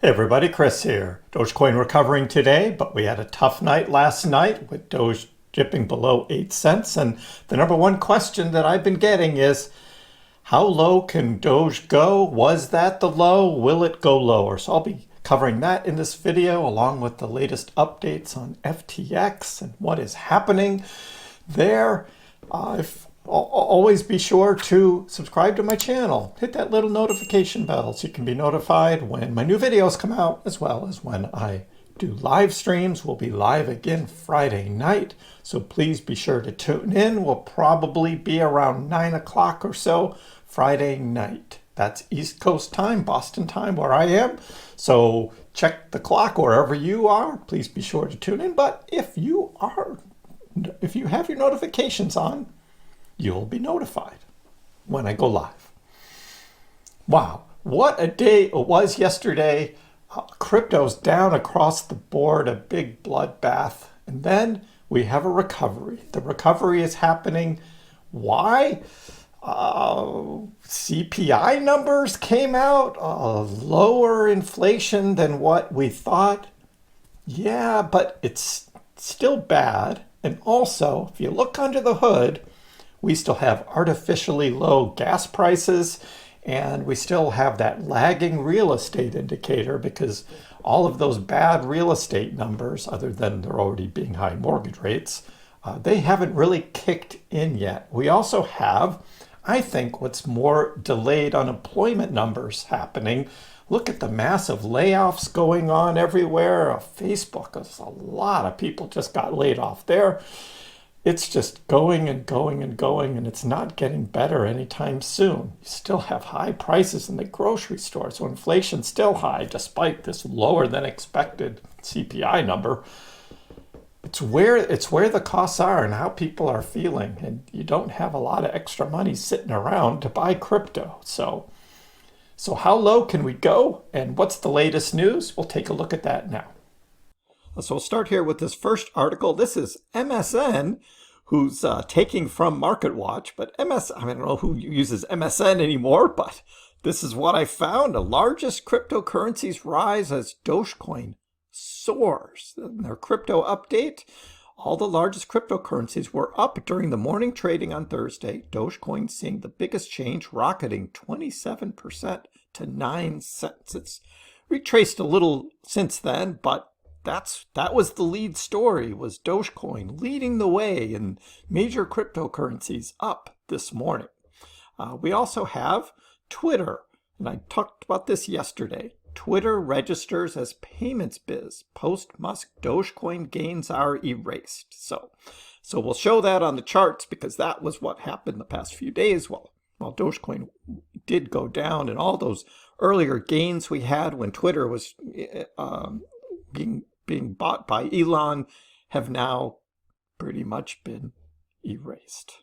Hey everybody, Chris here. Dogecoin recovering today, but we had a tough night last night with Doge dipping below 8 cents. And the number one question that I've been getting is, how low can Doge go? Was that the low? Will it go lower? So I'll be covering that in this video, along with the latest updates on FTX and what is happening there. Always be sure to subscribe to my channel. Hit that little notification bell so you can be notified when my new videos come out, as well as when I do live streams. We'll be live again Friday night, so please be sure to tune in. We'll probably be around 9 o'clock or so Friday night. That's East Coast time, Boston time, where I am. So check the clock wherever you are. Please be sure to tune in. But if you have your notifications on, you'll be notified when I go live. Wow, what a day it was yesterday. Crypto's down across the board, a big bloodbath. And then we have a recovery. The recovery is happening. Why? CPI numbers came out, lower inflation than what we thought. Yeah, but it's still bad. And also, if you look under the hood, we still have artificially low gas prices, and we still have that lagging real estate indicator because all of those bad real estate numbers, other than there already being high mortgage rates, they haven't really kicked in yet. We also have, I think, what's more delayed unemployment numbers happening. Look at the massive layoffs going on everywhere. Facebook, there's a lot of people just got laid off there. It's just going and going and going, and it's not getting better anytime soon. You still have high prices in the grocery store, so inflation's still high despite this lower than expected CPI number. It's where the costs are and how people are feeling, and you don't have a lot of extra money sitting around to buy crypto. So how low can we go, and what's the latest news? We'll take a look at that now. So we'll start here with this first article. This is MSN, who's taking from MarketWatch, but I don't know who uses MSN anymore, but this is what I found. The largest cryptocurrencies rise as Dogecoin soars. In their crypto update, all the largest cryptocurrencies were up during the morning trading on Thursday. Dogecoin seeing the biggest change, rocketing 27% to 9 cents. It's retraced a little since then, but that was the lead story, was Dogecoin leading the way in major cryptocurrencies up this morning. We also have Twitter, and I talked about this yesterday. Twitter registers as payments biz. Post-Musk Dogecoin gains are erased. So we'll show that on the charts because that was what happened the past few days while Dogecoin did go down, and all those earlier gains we had when Twitter was being bought by Elon have now pretty much been erased.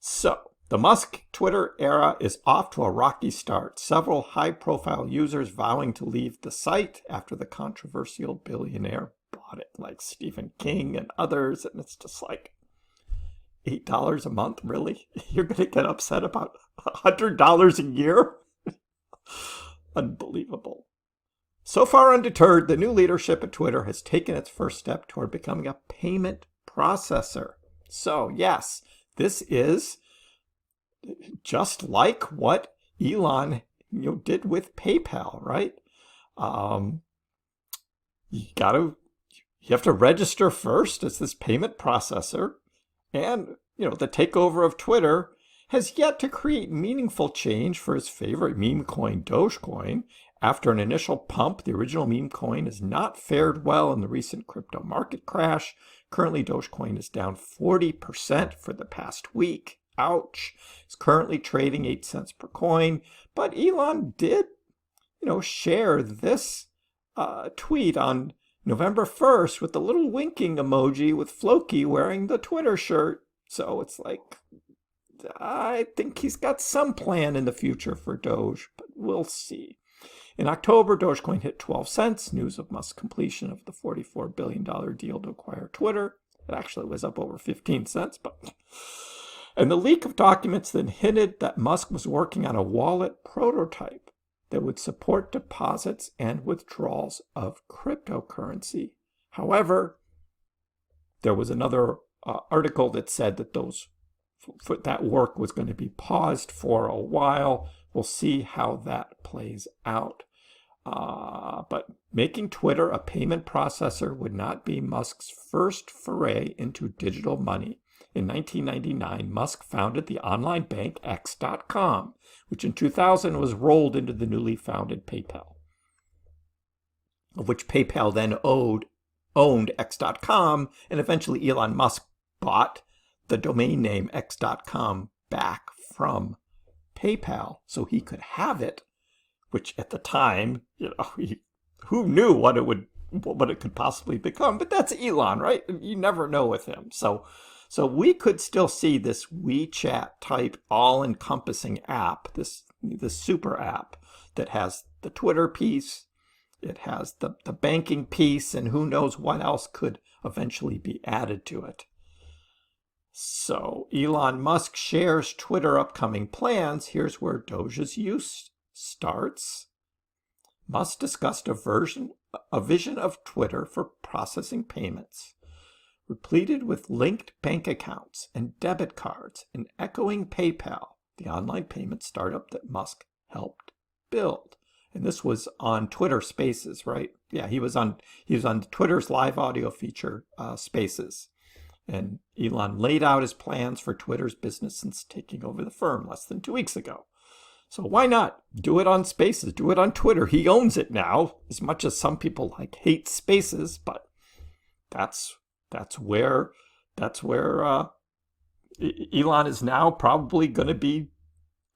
So the Musk Twitter era is off to a rocky start. Several high-profile users vowing to leave the site after the controversial billionaire bought it, like Stephen King and others. And it's just like, $8 a month, really? You're going to get upset about $100 a year? Unbelievable. So far undeterred, the new leadership at Twitter has taken its first step toward becoming a payment processor. So yes, this is just like what Elon did with PayPal, right? You have to register first as this payment processor, and the takeover of Twitter has yet to create meaningful change for his favorite meme coin, Dogecoin. After an initial pump, the original meme coin has not fared well in the recent crypto market crash. Currently, Dogecoin is down 40% for the past week. Ouch. It's currently trading 8 cents per coin. But Elon did, share this tweet on November 1st with the little winking emoji with Floki wearing the Twitter shirt. So it's like, I think he's got some plan in the future for Doge, but we'll see. In October, Dogecoin hit 12 cents, news of Musk's completion of the $44 billion deal to acquire Twitter. It actually was up over 15 cents, and the leak of documents then hinted that Musk was working on a wallet prototype. that would support deposits and withdrawals of cryptocurrency. However, there was another article that said that that work was going to be paused for a while. We'll see how that plays out. But making Twitter a payment processor would not be Musk's first foray into digital money. In 1999, Musk founded the online bank X.com, which in 2000 was rolled into the newly founded PayPal, of which PayPal then owned X.com, and eventually Elon Musk bought the domain name X.com back from PayPal so he could have it, which at the time, who knew what it could possibly become? But that's Elon, right? You never know with him. So we could still see this WeChat type all-encompassing app, this super app that has the Twitter piece, it has the banking piece, and who knows what else could eventually be added to it. So Elon Musk shares Twitter upcoming plans. Here's where Doge's use starts. Musk discussed a vision of Twitter for processing payments, repleted with linked bank accounts and debit cards, and echoing PayPal, the online payment startup that Musk helped build. And this was on Twitter Spaces, right? Yeah, he was on Twitter's live audio feature, Spaces. And Elon laid out his plans for Twitter's business since taking over the firm less than 2 weeks ago. So why not do it on Spaces? Do it on Twitter. He owns it now, as much as some people hate Spaces, but that's where Elon is now probably going to be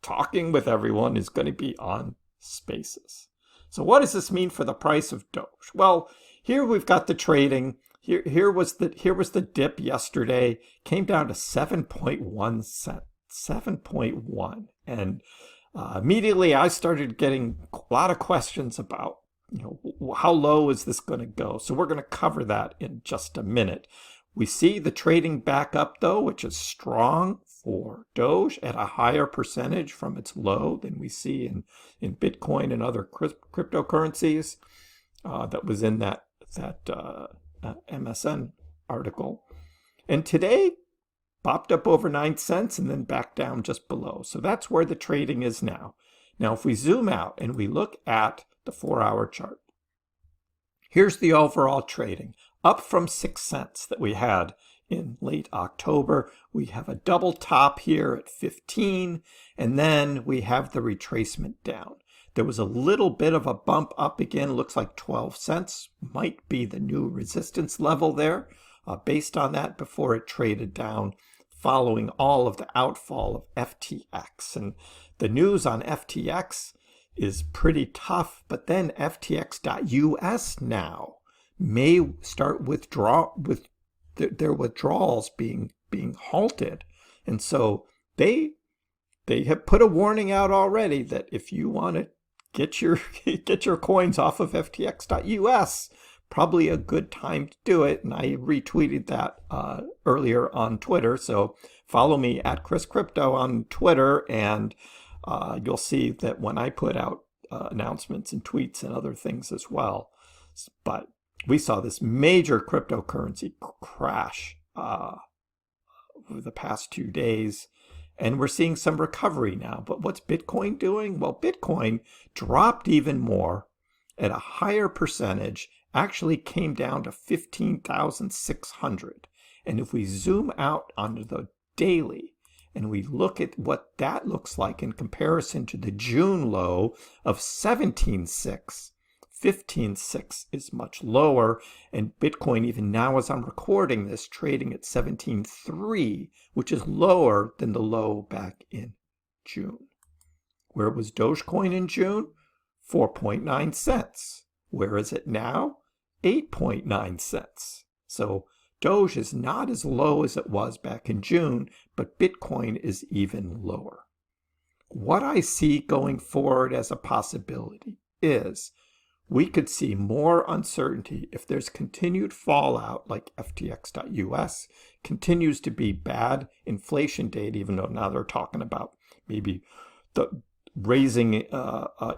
talking with everyone, is going to be on Spaces. So what does this mean for the price of Doge? Well, here we've got the trading. Here was the dip yesterday. Came down to 7.1 cents. 7.1, and immediately I started getting a lot of questions about, how low is this going to go? So we're going to cover that in just a minute. We see the trading back up, though, which is strong for Doge at a higher percentage from its low than we see in Bitcoin and other cryptocurrencies. That was in that MSN article. And today, popped up over 9 cents and then back down just below. So that's where the trading is now. Now, if we zoom out and we look at the 4-hour chart, here's the overall trading, up from 6 cents that we had in late October. We have a double top here at 15, and then we have the retracement down. There was a little bit of a bump up again, looks like 12 cents might be the new resistance level there, based on that, before it traded down following all of the outfall of FTX. And the news on FTX is pretty tough, but then FTX.US now may start their withdrawals being halted. And so they have put a warning out already that if you want to get your coins off of FTX.US, probably a good time to do it. And I retweeted that earlier on Twitter. So follow me at Chris Crypto on Twitter, and you'll see that when I put out announcements and tweets and other things as well. But we saw this major cryptocurrency crash over the past 2 days, and we're seeing some recovery now. But what's Bitcoin doing? Well, Bitcoin dropped even more at a higher percentage, actually came down to 15,600. And if we zoom out onto the daily and we look at what that looks like in comparison to the June low of 17.6, 15.6 is much lower, and Bitcoin, even now as I'm recording this, trading at 17.3, which is lower than the low back in June. Where was Dogecoin in June? 4.9 cents. Where is it now? 8.9 cents. So Doge is not as low as it was back in June, but Bitcoin is even lower. What I see going forward as a possibility is we could see more uncertainty if there's continued fallout, like FTX.US continues to be bad inflation data, even though now they're talking about maybe raising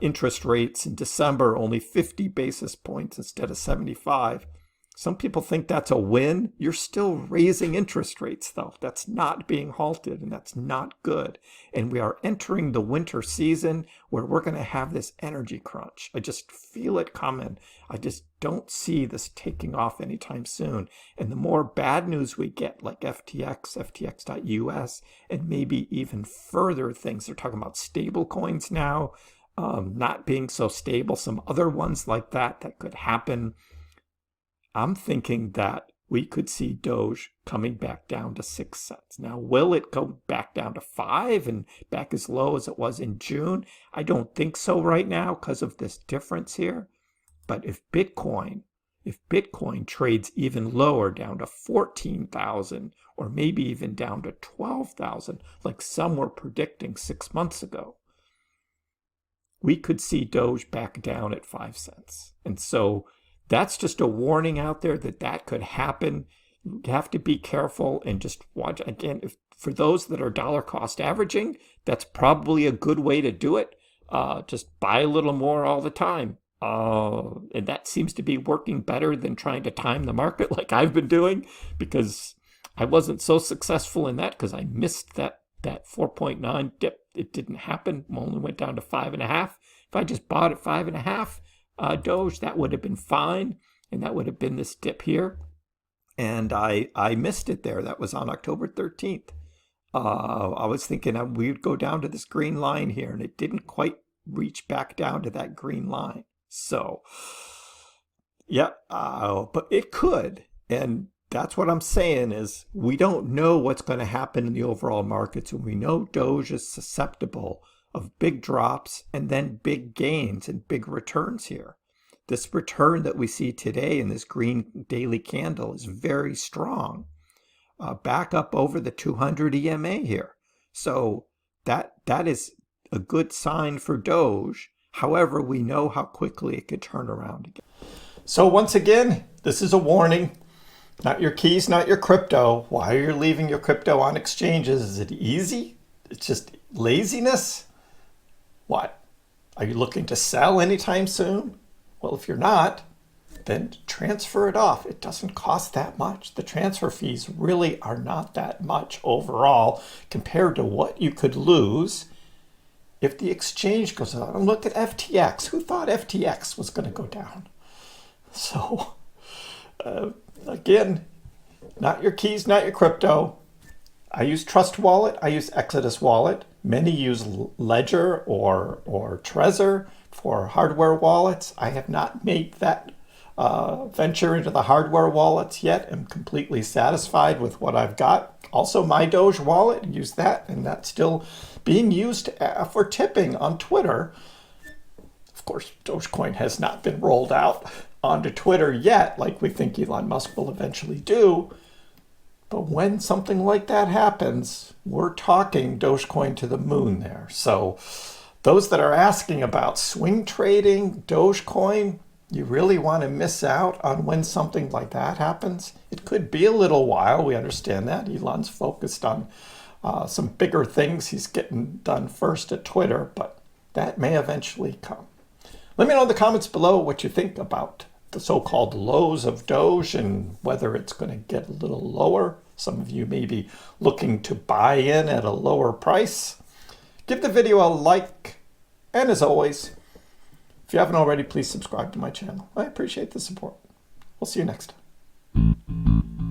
interest rates in December only 50 basis points instead of 75. Some people think that's a win. You're still raising interest rates, though. That's not being halted, and that's not good. And we are entering the winter season where we're going to have this energy crunch. I just feel it coming. I just don't see this taking off anytime soon. And the more bad news we get, like FTX, FTX.US, and maybe even further things, they're talking about stable coins now, not being so stable, some other ones like that could happen. I'm thinking that we could see Doge coming back down to 6 cents. Now, will it go back down to 5 and back as low as it was in June? I don't think so right now because of this difference here. But if Bitcoin trades even lower down to 14,000 or maybe even down to 12,000, like some were predicting 6 months ago, we could see Doge back down at 5 cents. And so that's just a warning out there that could happen. You have to be careful and just watch. Again, for those that are dollar cost averaging, that's probably a good way to do it. Just buy a little more all the time. And that seems to be working better than trying to time the market like I've been doing, because I wasn't so successful in that because I missed that 4.9 dip. It didn't happen. Only went down to 5.5. If I just bought at 5.5, Doge, that would have been fine, and that would have been this dip here, and I missed it there. That was on October 13th. I was thinking we would go down to this green line here, and it didn't quite reach back down to that green line. So yeah, but it could, and that's what I'm saying is we don't know what's going to happen in the overall markets, and we know Doge is susceptible of big drops and then big gains and big returns here. This return that we see today in this green daily candle is very strong, back up over the 200 EMA here. So that is a good sign for Doge. However, we know how quickly it could turn around again. So once again, this is a warning. Not your keys, not your crypto. Why are you leaving your crypto on exchanges? Is it easy? It's just laziness? What? Are you looking to sell anytime soon? Well, if you're not, then transfer it off. It doesn't cost that much. The transfer fees really are not that much overall compared to what you could lose if the exchange goes down. And look at FTX. Who thought FTX was going to go down? So, again, not your keys, not your crypto. I use Trust Wallet. I use Exodus Wallet. Many use Ledger or Trezor for hardware wallets. I have not made that venture into the hardware wallets yet. I'm completely satisfied with what I've got. Also, my Doge wallet, use that, and that's still being used for tipping on Twitter. Of course, Dogecoin has not been rolled out onto Twitter yet, like we think Elon Musk will eventually do. But when something like that happens, we're talking Dogecoin to the moon there. So those that are asking about swing trading, Dogecoin, you really want to miss out on when something like that happens. It could be a little while. We understand that. Elon's focused on some bigger things he's getting done first at Twitter, but that may eventually come. Let me know in the comments below what you think about the so-called lows of Doge and whether it's going to get a little lower. Some of you may be looking to buy in at a lower price. Give the video a like, and as always, if you haven't already, please subscribe to my channel. I appreciate the support. We'll see you next time.